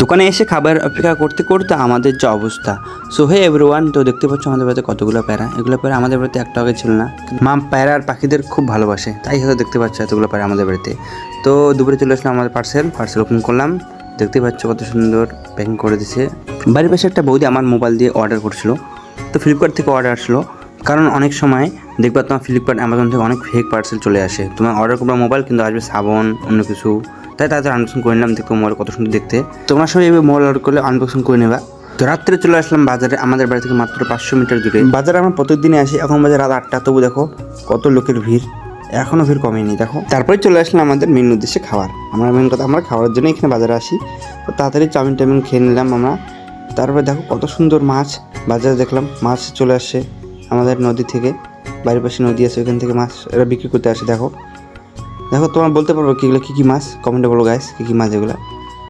দোকানে এসে খাবার অপেক্ষা করতে করতে আমাদের যে অবস্থা। সো হে এভরিওয়ান, তো দেখতে পাচ্ছ আমাদের বাড়িতে কতগুলো প্যারা। এগুলো প্যারা আমাদের বাড়িতে একটা আগে ছিল না। মা প্যারা আর পাখিদের খুব ভালোবাসে, তাই হয়তো দেখতে পাচ্ছ এতগুলো প্যারা আমাদের বাড়িতে। তো দুপুরে চলে আসলাম আমাদের পার্সেল ওপেন করলাম। দেখতে পাচ্ছ কত সুন্দর প্যাকিং করে দিছে। বাড়ির পাশে একটা বৌদি আমার মোবাইল দিয়ে অর্ডার করছিল, তো ফ্লিপকার্ট থেকে অর্ডার আসলো। কারণ অনেক সময় দেখবা তোমার ফ্লিপকার্ট অ্যামাজন থেকে অনেক ফেক পার্সেল চলে আসে। তোমার অর্ডার করবা মোবাইল, কিন্তু আসবে সাবান অন্য কিছু। তাই তাদের আনবক্সিং করে নিলাম, দেখো মোবাইল কত সুন্দর দেখতে। তোমরা সবাই এইভাবে মোবাইল অর্ডার করলে আনবক্সিং করে নেবা। তো রাত্রে চলে আসলাম বাজারে, আমাদের বাড়ি থেকে মাত্র 500 মিটার দূরে। বাজারে আমরা প্রত্যেকদিনই আসি, এখন বাজে রাত 8টা, তবু দেখো কত লোকের ভিড়, এখনও ভিড় কমেনি দেখো। তারপরে চলে আসলাম আমাদের মেন উদ্দেশ্যে খাবার। আমরা মেন কথা, আমরা খাওয়ার জন্য এখানে বাজারে আসি। তো তাড়াতাড়ি চাউমিন টাউমিন খেয়ে নিলাম আমরা। তারপরে দেখো কত সুন্দর মাছ, বাজারে দেখলাম মাছ চলে আসছে আমাদের নদী থেকে। বাড়ির পাশে নদী আছে, ওইখান থেকে মাছ এরা বিক্রি করতে আসে। দেখো দেখো, তোমার বলতে পারবো কিগুলো কী কী মাছ? কমেন্টে বলো গাইস, কী কী মাছ এগুলো।